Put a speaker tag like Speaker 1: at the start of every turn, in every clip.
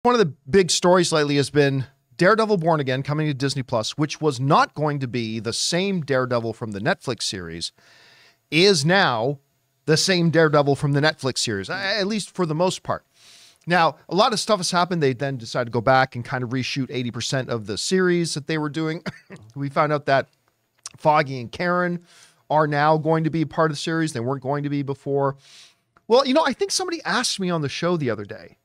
Speaker 1: One of the big stories lately has been Daredevil Born Again coming to Disney Plus, which was not going to be the same Daredevil from the Netflix series, is now the same Daredevil from the Netflix series, at least for the most part. Now, a lot of stuff has happened. They then decided to go back and kind of reshoot 80% of the series that they were doing. We found out that Foggy and Karen are now going to be part of the series. They weren't going to be before. Well, you know, I think somebody asked me on the show the other day,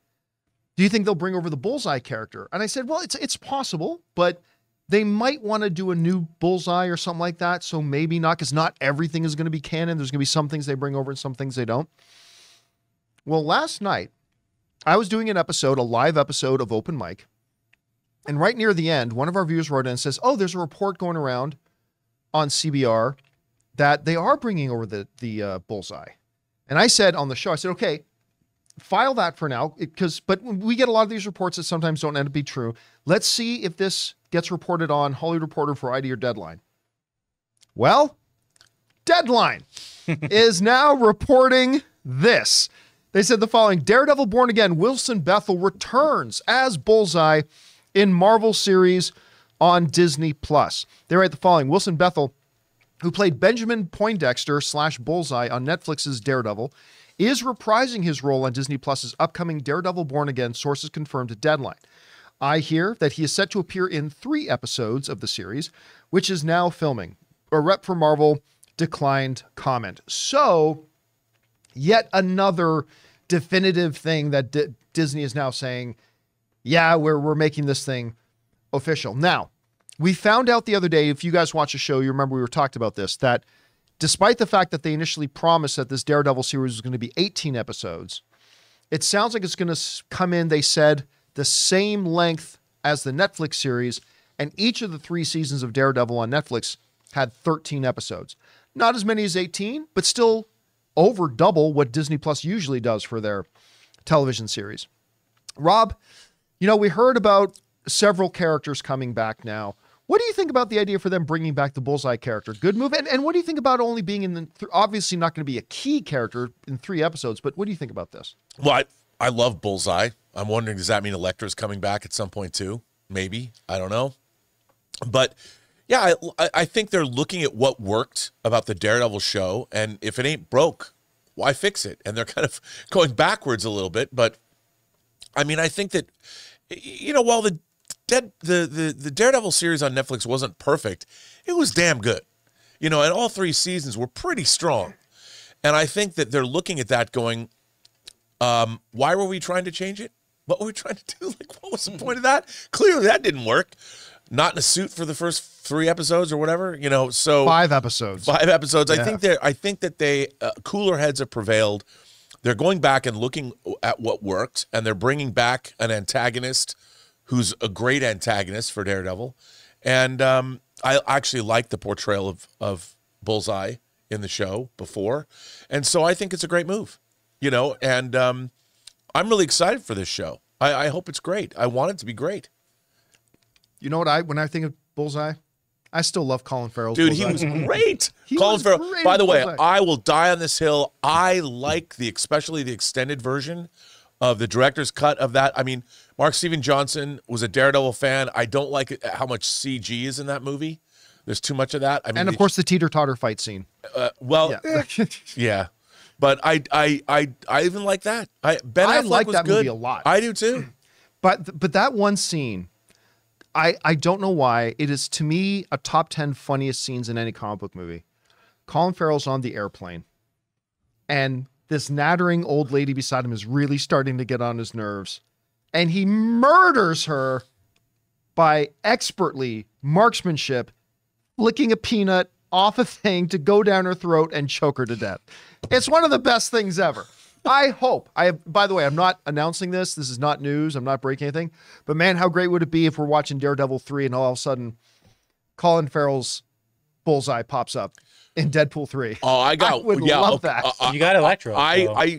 Speaker 1: do you think they'll bring over the Bullseye character? And I said, well, it's possible, but they might want to do a new Bullseye or something like that. So maybe not, because not everything is going to be canon. There's going to be some things they bring over and some things they don't. Well, last night, I was doing a live episode of Open Mic. And right near the end, one of our viewers wrote in and says, oh, there's a report going around on CBR that they are bringing over the Bullseye. And I said on the show, I said, okay, file that for now, but we get a lot of these reports that sometimes don't end up being true. Let's see if this gets reported on Hollywood Reporter, Variety, or Deadline. Well, Deadline is now reporting this. They said the following: Daredevil Born Again, Wilson Bethel returns as Bullseye in Marvel series on Disney Plus. They write the following: Wilson Bethel, who played Benjamin Poindexter / Bullseye on Netflix's Daredevil, is reprising his role on Disney Plus's upcoming Daredevil Born Again, sources confirmed to Deadline. I hear that he is set to appear in 3 episodes of the series, which is now filming. A rep for Marvel declined comment. So, yet another definitive thing that Disney is now saying, yeah, we're making this thing official. Now, we found out the other day, if you guys watch the show, you remember we talked about this, that despite the fact that they initially promised that this Daredevil series was going to be 18 episodes, it sounds like it's going to come in, they said, the same length as the Netflix series, and each of the 3 seasons of Daredevil on Netflix had 13 episodes. Not as many as 18, but still over double what Disney Plus usually does for their television series. Rob, you know, we heard about several characters coming back now. What do you think about the idea for them bringing back the Bullseye character? Good move. And what do you think about only being in the, obviously not going to be a key character in 3 episodes, but what do you think about this?
Speaker 2: Well, I love Bullseye. I'm wondering, does that mean Elektra's coming back at some point too? Maybe. I don't know. But yeah, I think they're looking at what worked about the Daredevil show, and if it ain't broke, why fix it? And they're kind of going backwards a little bit. But I mean, I think that, you know, while the Daredevil series on Netflix wasn't perfect, it was damn good. You know, and all 3 seasons were pretty strong. And I think that they're looking at that going, why were we trying to change it? What were we trying to do? Like, what was the point of that? Clearly that didn't work. Not in a suit for the first 3 episodes or whatever, you know, so
Speaker 1: 5 episodes.
Speaker 2: 5 episodes.
Speaker 1: Yeah.
Speaker 2: I think that they cooler heads have prevailed. They're going back and looking at what worked, and they're bringing back an antagonist who's a great antagonist for Daredevil. And I actually like the portrayal of Bullseye in the show before. And so I think it's a great move, you know, and I'm really excited for this show. I hope it's great. I want it to be great.
Speaker 1: You know what, when I think of Bullseye, I still love Colin Farrell's
Speaker 2: Dude,
Speaker 1: Bullseye.
Speaker 2: he was great. Colin Farrell. By the way, I will die on this hill. I like especially the extended version of the director's cut of that. I mean, Mark Steven Johnson was a Daredevil fan. I don't like how much CG is in that movie. There's too much of that. I mean,
Speaker 1: and of course the teeter-totter fight scene.
Speaker 2: Well, yeah. Yeah. But I even like that. Ben Affleck
Speaker 1: like
Speaker 2: was
Speaker 1: that
Speaker 2: good.
Speaker 1: movie a lot.
Speaker 2: I do too.
Speaker 1: But that one scene, I don't know why, it is to me a top 10 funniest scenes in any comic book movie. Colin Farrell's on the airplane, and this nattering old lady beside him is really starting to get on his nerves, and he murders her by expertly marksmanship, flicking a peanut off a thing to go down her throat and choke her to death. It's one of the best things ever. I hope. By the way, I'm not announcing this. This is not news. I'm not breaking anything. But man, how great would it be if we're watching Daredevil 3 and all of a sudden Colin Farrell's Bullseye pops up in Deadpool 3.
Speaker 2: Oh, I would
Speaker 1: love that.
Speaker 3: You got Elektra.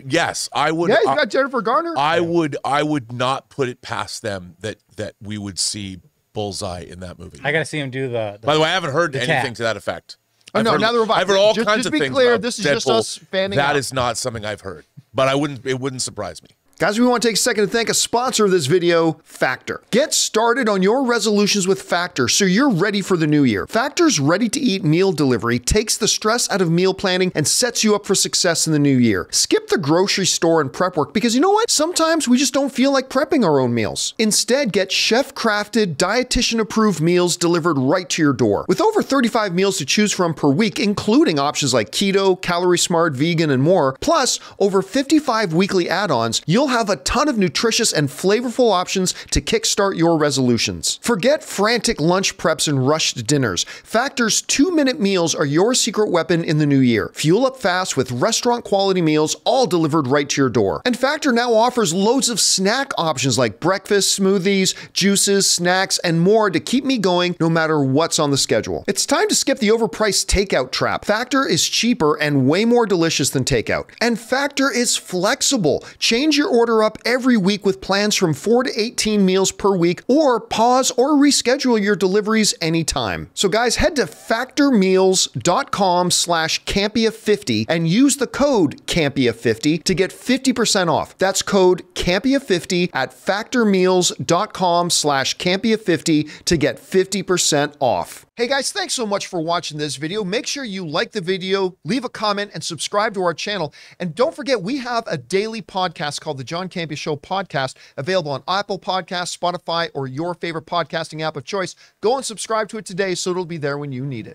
Speaker 2: Yes, I would.
Speaker 1: Yeah, you got Jennifer Garner.
Speaker 2: I would not put it past them that we would see Bullseye in that movie.
Speaker 3: I got to see him do the
Speaker 2: By the way, I haven't heard anything
Speaker 3: tap.
Speaker 2: to that effect.
Speaker 1: Oh, no, now the revival.
Speaker 2: I've heard all kinds of things.
Speaker 1: Just to be clear, this is just
Speaker 2: Deadpool.
Speaker 1: us fanning
Speaker 2: That
Speaker 1: out.
Speaker 2: is not something I've heard, but it wouldn't surprise me.
Speaker 1: Guys, we want to take a second to thank a sponsor of this video, Factor. Get started on your resolutions with Factor so you're ready for the new year. Factor's ready-to-eat meal delivery takes the stress out of meal planning and sets you up for success in the new year. Skip the grocery store and prep work because you know what? Sometimes we just don't feel like prepping our own meals. Instead, get chef-crafted, dietitian-approved meals delivered right to your door. With over 35 meals to choose from per week, including options like keto, calorie smart, vegan, and more, plus over 55 weekly add-ons, you'll have a ton of nutritious and flavorful options to kickstart your resolutions. Forget frantic lunch preps and rushed dinners. Factor's 2-minute meals are your secret weapon in the new year. Fuel up fast with restaurant-quality meals, all delivered right to your door. And Factor now offers loads of snack options like breakfast, smoothies, juices, snacks, and more to keep me going no matter what's on the schedule. It's time to skip the overpriced takeout trap. Factor is cheaper and way more delicious than takeout. And Factor is flexible. Change your order up every week with plans from 4 to 18 meals per week, or pause or reschedule your deliveries anytime. So guys, head to factormeals.com/Campea50 and use the code Campea50 to get 50% off. That's code Campea50 at factormeals.com/Campea50 to get 50% off. Hey guys, thanks so much for watching this video. Make sure you like the video, leave a comment, and subscribe to our channel. And don't forget, we have a daily podcast called the John Campea Show podcast, available on Apple Podcasts, Spotify, or your favorite podcasting app of choice. Go and subscribe to it today so it'll be there when you need it.